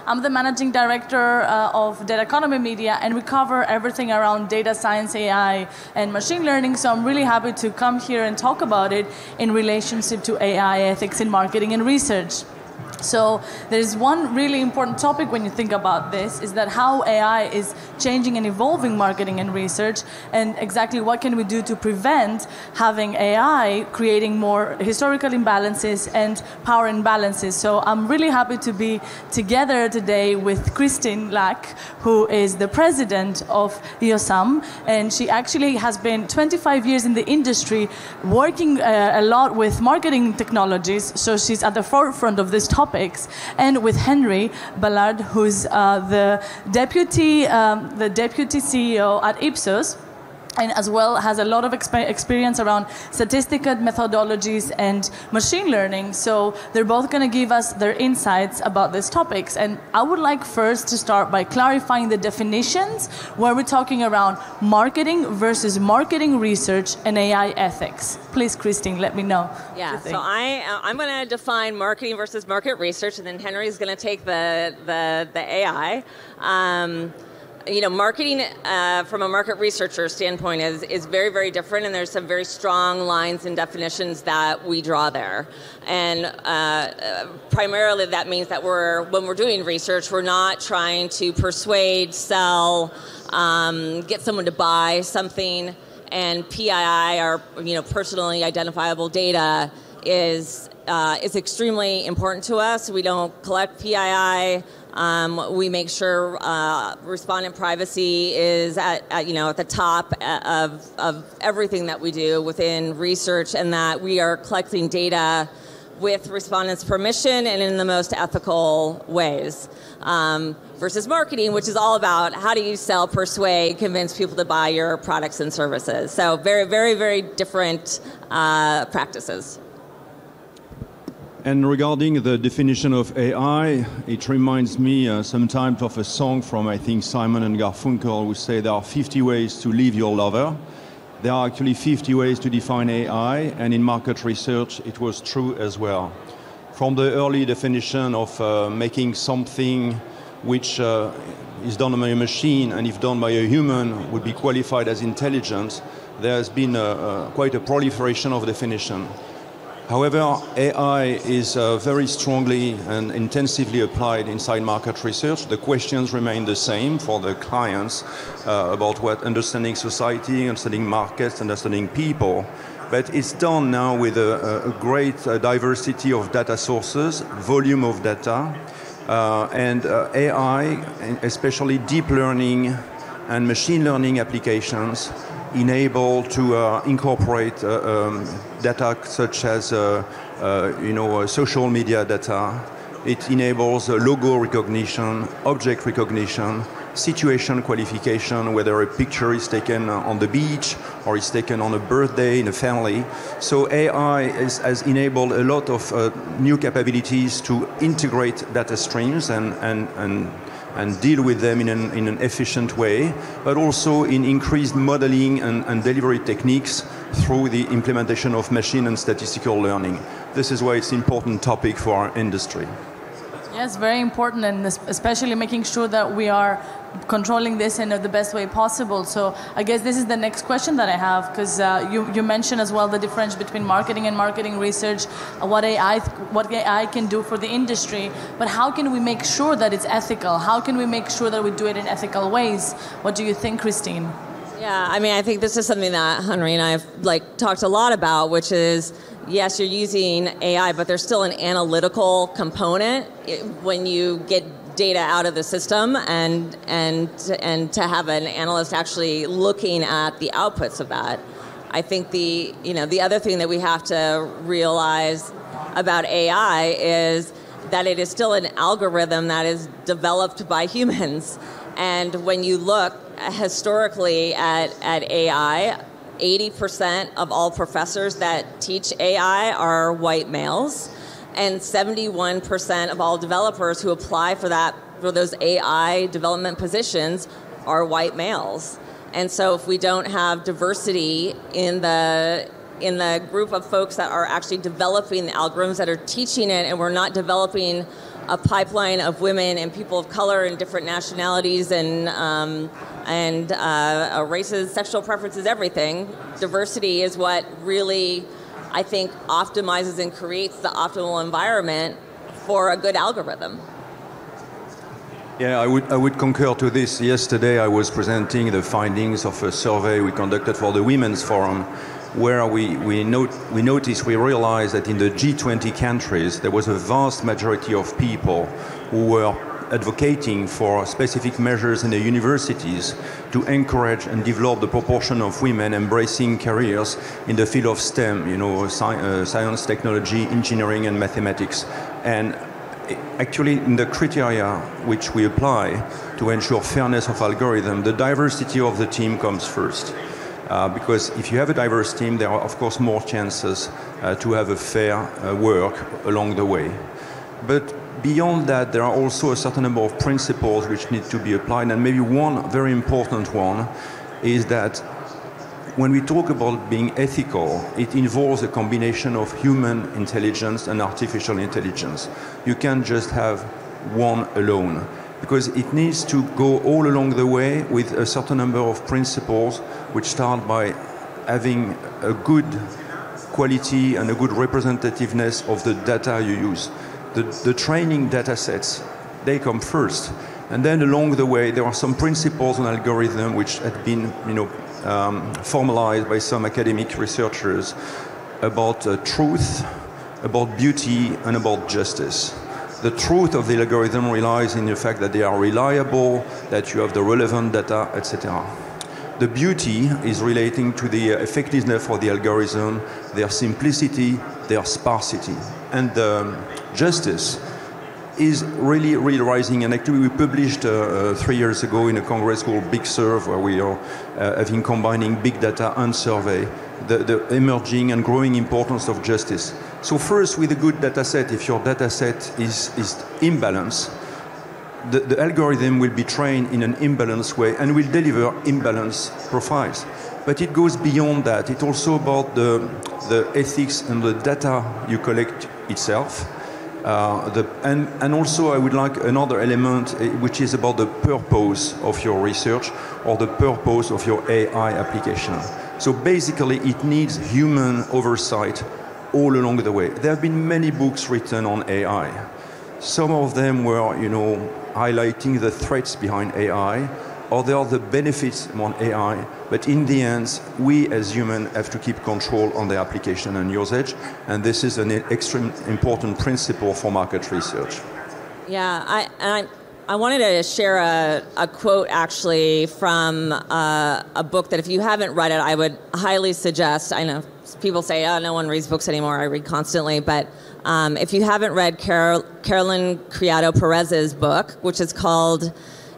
I'm the managing director of Dataconomy Media, and we cover everything around data science, AI, and machine learning. So I'm really happy to come here and talk about it in relationship to AI ethics in marketing and research. So there's one really important topic when you think about this, is that how AI is changing and evolving marketing and research, and exactly what can we do to prevent having AI creating more historical imbalances and power imbalances. So I'm really happy to be together today with Kristin Luck, who is the president of ESOMAR, and she actually has been 25 years in the industry working a lot with marketing technologies, so she's at the forefront of this topic. And with Henri Wallard, who's the deputy CEO at Ipsos, and as well has a lot of experience around statistical methodologies and machine learning. So they're both going to give us their insights about these topics. And I would like first to start by clarifying the definitions, where we're talking around marketing versus marketing research and AI ethics. Please, Kristin, let me know. Yeah, so I'm going to define marketing versus market research, and then Henri's going to take the AI. Marketing from a market researcher standpoint is very, very different, and there's some very strong lines and definitions that we draw there. And primarily that means that when we're doing research, we're not trying to persuade, sell, get someone to buy something. And PII, or personally identifiable data, is extremely important to us. We don't collect PII. We make sure respondent privacy is at the top of everything that we do within research, and that we are collecting data with respondents' permission and in the most ethical ways. Versus marketing, which is all about how do you sell, persuade, convince people to buy your products and services. So very, very, very different practices. And regarding the definition of AI, it reminds me sometimes of a song from, I think, Simon and Garfunkel, who say there are 50 ways to leave your lover. There are actually 50 ways to define AI, and in market research, it was true as well. From the early definition of making something which is done by a machine, and if done by a human, would be qualified as intelligent, there has been quite a proliferation of definition. However, AI is very strongly and intensively applied inside market research. The questions remain the same for the clients about understanding society, understanding markets, understanding people. But it's done now with a great diversity of data sources, volume of data, and AI, especially deep learning and machine learning applications, enable to incorporate data such as social media data. It enables logo recognition, object recognition, situation qualification, whether a picture is taken on the beach or is taken on a birthday in a family. So AI has enabled a lot of new capabilities to integrate data streams and deal with them in an efficient way, but also in increased modeling and delivery techniques through the implementation of machine and statistical learning. This is why it's an important topic for our industry. Yes, very important, and especially making sure that we are controlling this in the best way possible. So I guess this is the next question that I have, because you mentioned as well the difference between marketing and marketing research, what AI can do for the industry, but how can we make sure that it's ethical? How can we make sure that we do it in ethical ways? What do you think, Kristin? Yeah, I think this is something that Henri and I have talked a lot about, which is, yes, you're using AI, but there's still an analytical component when you get data out of the system, and to have an analyst actually looking at the outputs of that. I think the other thing that we have to realize about AI is that it is still an algorithm that is developed by humans. And when you look historically at AI, 80% of all professors that teach AI are white males, and 71% of all developers who apply for those AI development positions are white males. And so if we don't have diversity in the in the group of folks that are actually developing the algorithms that are teaching it, and we're not developing a pipeline of women and people of color and different nationalities and races, sexual preferences, everything. Diversity is what really, I think, optimizes and creates the optimal environment for a good algorithm. Yeah, I would concur to this. Yesterday I was presenting the findings of a survey we conducted for the Women's Forum, where we realized that in the G20 countries there was a vast majority of people who were advocating for specific measures in the universities to encourage and develop the proportion of women embracing careers in the field of STEM, science, technology, engineering, and mathematics. And actually, in the criteria which we apply to ensure fairness of algorithm, the diversity of the team comes first. Because if you have a diverse team, there are, of course, more chances to have a fair work along the way. But beyond that, there are also a certain number of principles which need to be applied, and maybe one very important one is that when we talk about being ethical, it involves a combination of human intelligence and artificial intelligence. You can't just have one alone, because it needs to go all along the way with a certain number of principles which start by having a good quality and a good representativeness of the data you use. The training data sets, they come first. And then along the way, there are some principles and algorithms which have been formalized by some academic researchers about truth, about beauty, and about justice. The truth of the algorithm relies in the fact that they are reliable, that you have the relevant data, etc. The beauty is relating to the effectiveness for the algorithm, their simplicity, their sparsity. And justice is really rising. And actually we published 3 years ago in a congress called Big Surf, where we are having combining big data and survey, the emerging and growing importance of justice. So first, with a good data set, if your data set is imbalanced, the algorithm will be trained in an imbalanced way and will deliver imbalanced profiles. But it goes beyond that. It's also about the ethics and the data you collect itself. And also I would like another element, which is about the purpose of your research or the purpose of your AI application. So basically it needs human oversight all along the way. There have been many books written on AI. Some of them were, highlighting the threats behind AI, or there are the benefits on AI, but in the end, we as humans have to keep control on the application and usage, and this is an extremely important principle for market research. Yeah, I wanted to share a quote actually from a book that if you haven't read it, I would highly suggest. I know people say, oh, no one reads books anymore, I read constantly, but if you haven't read Carolyn Criado Perez's book, which is called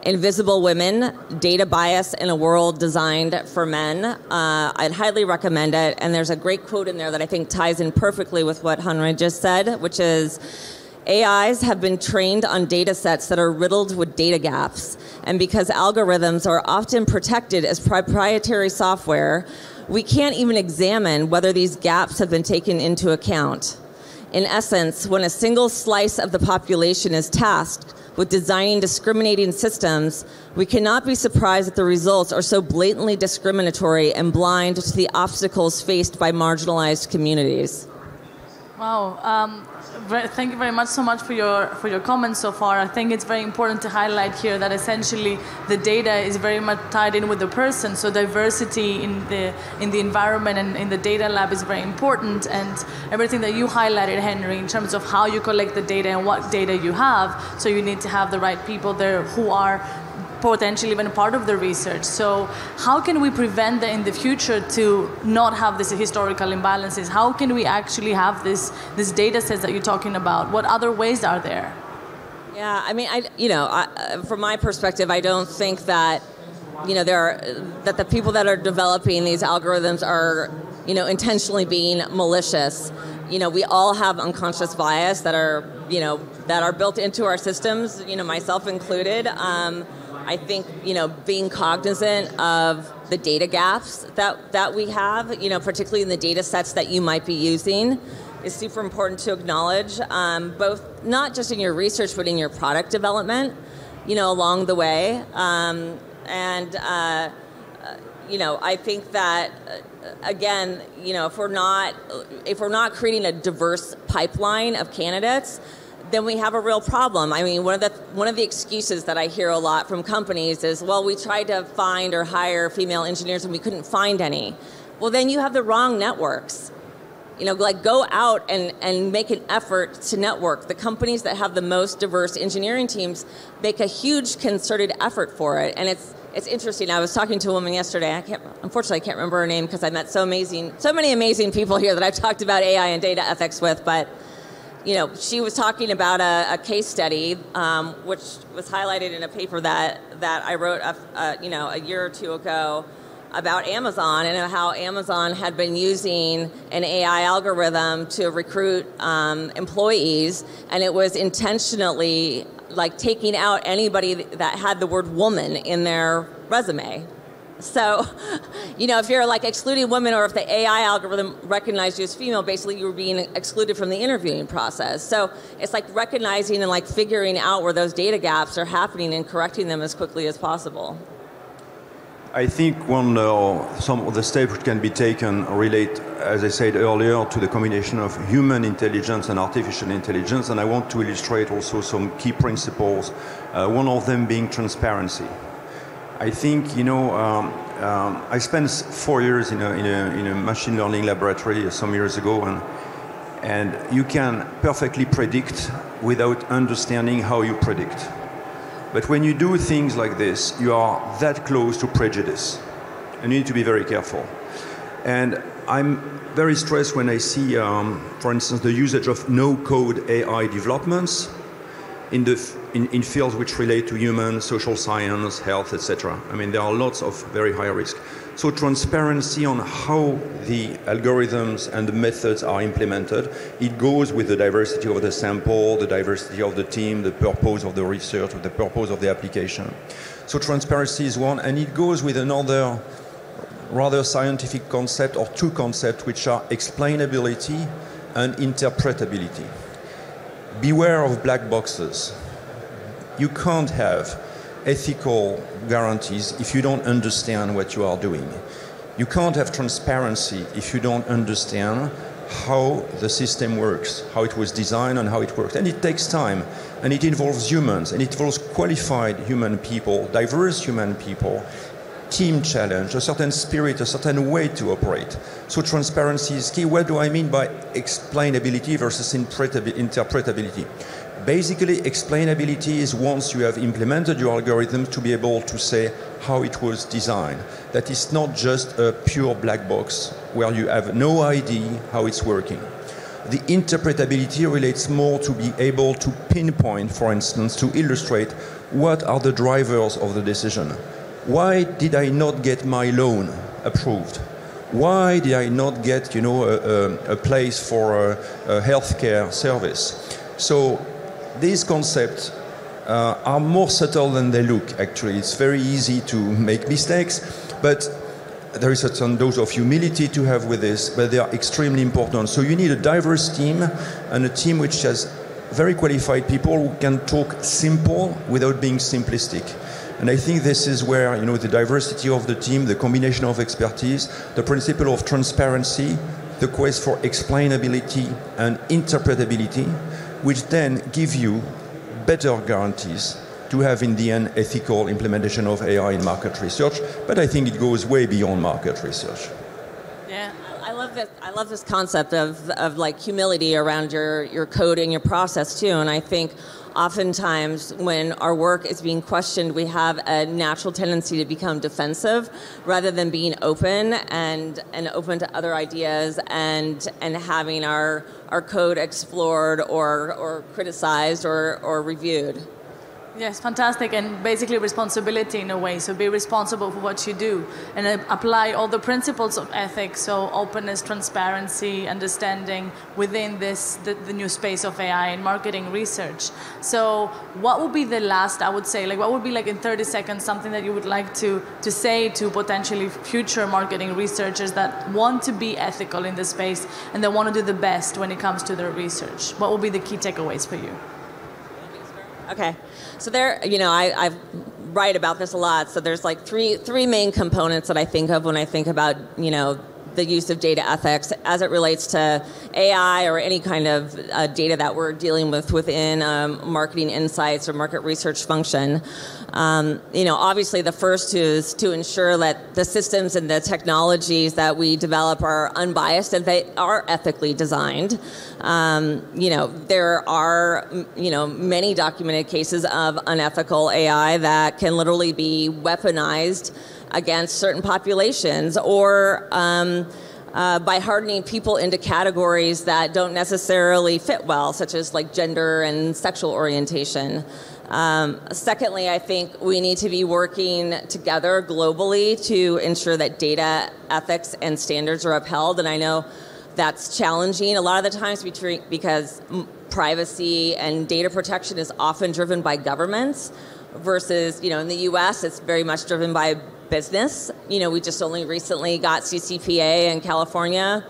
Invisible Women, Data Bias in a World Designed for Men, I'd highly recommend it. And there's a great quote in there that I think ties in perfectly with what Henri just said, which is, AIs have been trained on data sets that are riddled with data gaps. And because algorithms are often protected as proprietary software, we can't even examine whether these gaps have been taken into account. In essence, when a single slice of the population is tasked with designing discriminating systems, we cannot be surprised that the results are so blatantly discriminatory and blind to the obstacles faced by marginalized communities. Wow. Thank you very much for your comments so far. I think it's very important to highlight here that essentially the data is very much tied in with the person. So diversity in the environment and in the data lab is very important. And everything that you highlighted, Henri, in terms of how you collect the data and what data you have. So you need to have the right people there who are potentially even part of the research. So how can we prevent that in the future to not have these historical imbalances? How can we actually have this data sets that you're talking about? What other ways are there? Yeah, I mean, from my perspective, I don't think that that the people that are developing these algorithms are intentionally being malicious. We all have unconscious bias that are built into our systems, myself included. I think, being cognizant of the data gaps that we have, you know, particularly in the data sets that you might be using, is super important to acknowledge, both not just in your research, but in your product development, you know, along the way. You know, I think that, again, you know, if we're not creating a diverse pipeline of candidates, then we have a real problem. I mean, one of the excuses that I hear a lot from companies is, well, we tried to find or hire female engineers and we couldn't find any. Well, then you have the wrong networks. You know, like, go out and make an effort to network. The companies that have the most diverse engineering teams make a huge concerted effort for it. And it's interesting. I was talking to a woman yesterday. Unfortunately, I can't remember her name because I met so many amazing people here that I've talked about AI and data ethics with. But, you know, she was talking about a case study, which was highlighted in a paper that I wrote, you know, a year or two ago, about Amazon and how Amazon had been using an AI algorithm to recruit employees, and it was intentionally like taking out anybody that had the word woman in their resume. So, you know, if you're like excluding women, or if the AI algorithm recognized you as female, basically you were being excluded from the interviewing process. So it's like recognizing and like figuring out where those data gaps are happening and correcting them as quickly as possible. I think some of the steps which can be taken relate, as I said earlier, to the combination of human intelligence and artificial intelligence, and I want to illustrate also some key principles, one of them being transparency. I think, you know, I spent 4 years in a machine learning laboratory some years ago, and you can perfectly predict without understanding how you predict. But when you do things like this, you are that close to prejudice. And you need to be very careful. And I'm very stressed when I see, for instance, the usage of no-code AI developments in fields which relate to human, social science, health, etc. I mean, there are lots of very high risk. So transparency on how the algorithms and the methods are implemented, it goes with the diversity of the sample, the diversity of the team, the purpose of the research, or the purpose of the application. So transparency is one, and it goes with another rather scientific concept, or two concepts, which are explainability and interpretability. Beware of black boxes. You can't have ethical guarantees if you don't understand what you are doing. You can't have transparency if you don't understand how the system works, how it was designed and how it works. And it takes time, and it involves humans, and it involves qualified human people, diverse human people, team challenge, a certain spirit, a certain way to operate. So transparency is key. What do I mean by explainability versus interpretability? Basically, explainability is once you have implemented your algorithm to be able to say how it was designed. That is not just a pure black box where you have no idea how it's working. The interpretability relates more to be able to pinpoint, for instance, to illustrate what are the drivers of the decision. Why did I not get my loan approved? Why did I not get, you know, a place for a healthcare service? So these concepts are more subtle than they look, actually. It's very easy to make mistakes, but there is a certain dose of humility to have with this, but they are extremely important. So you need a diverse team, and a team which has very qualified people who can talk simple without being simplistic. And I think this is where, you know, the diversity of the team, the combination of expertise, the principle of transparency, the quest for explainability and interpretability, which then give you better guarantees to have, in the end, ethical implementation of AI in market research. But I think it goes way beyond market research. Yeah, I love this concept of like humility around your code and your process too. And I think oftentimes when our work is being questioned, we have a natural tendency to become defensive rather than being open and open to other ideas and having our code explored or criticized or reviewed. Yes, fantastic, and basically responsibility in a way. So be responsible for what you do and apply all the principles of ethics, so openness, transparency, understanding within this, the new space of AI and marketing research. So what would be the last, I would say, like what would be like in 30 seconds, something that you would like to say to potentially future marketing researchers that want to be ethical in this space and they want to do the best when it comes to their research? What will be the key takeaways for you? Okay, so there, I write about this a lot. So there's like three main components that I think of when I think about, the use of data ethics as it relates to AI or any kind of data that we're dealing with within marketing insights or market research function. Obviously the first is to ensure that the systems and the technologies that we develop are unbiased and they are ethically designed. There are, many documented cases of unethical AI that can literally be weaponized against certain populations or by hardening people into categories that don't necessarily fit well, such as like gender and sexual orientation. Secondly, I think we need to be working together globally to ensure that data ethics and standards are upheld. And I know that's challenging a lot of the times because privacy and data protection is often driven by governments versus, in the US, it's very much driven by business. We just only recently got CCPA in California,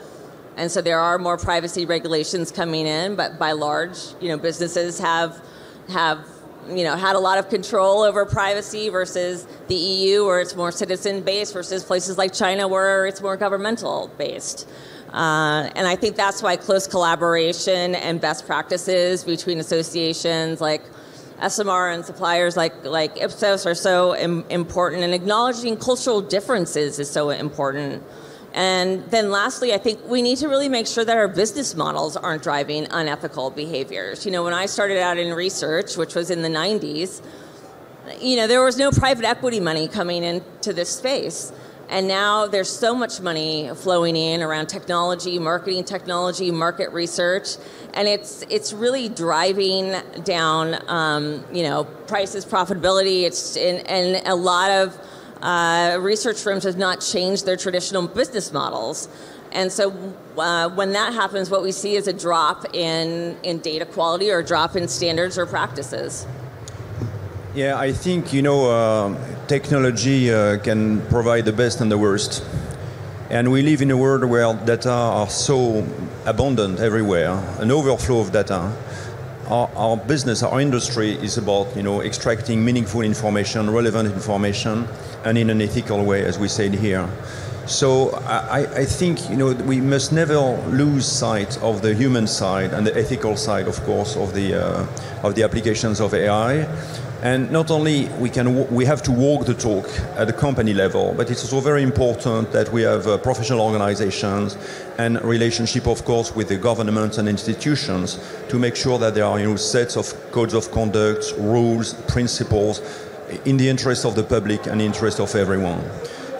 and so there are more privacy regulations coming in, but by large, businesses have had a lot of control over privacy versus the EU, where it's more citizen-based, versus places like China, where it's more governmental-based. And I think that's why close collaboration and best practices between associations like ESOMAR and suppliers like Ipsos are so important, and acknowledging cultural differences is so important. And then lastly, I think we need to really make sure that our business models aren't driving unethical behaviors. When I started out in research, which was in the 90s, there was no private equity money coming into this space. And now there's so much money flowing in around technology, marketing technology, market research, and it's really driving down, prices, profitability. And a lot of research firms have not changed their traditional business models. And so when that happens, what we see is a drop in data quality or a drop in standards or practices. Yeah, I think, technology can provide the best and the worst. And we live in a world where data are so abundant everywhere, an overflow of data. Our business, our industry is about, extracting meaningful information, relevant information, and in an ethical way, as we said here. So I think, we must never lose sight of the human side and the ethical side, of course, of the applications of AI. And not only we have to walk the talk at the company level, but it's also very important that we have professional organizations and relationship, of course, with the governments and institutions to make sure that there are sets of codes of conduct, rules, principles in the interest of the public and the interest of everyone.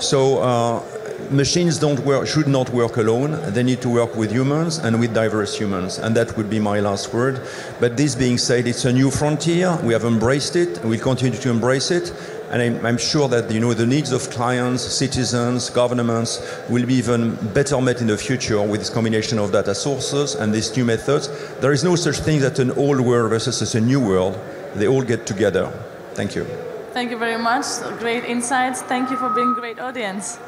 So machines should not work alone. They need to work with humans and with diverse humans, and that would be my last word. But this being said, it's a new frontier. We have embraced it, and we'll continue to embrace it. And I'm sure that the needs of clients, citizens, governments will be even better met in the future with this combination of data sources and these new methods. There is no such thing as an old world versus a new world. They all get together. Thank you. Thank you very much. Great insights. Thank you for being a great audience.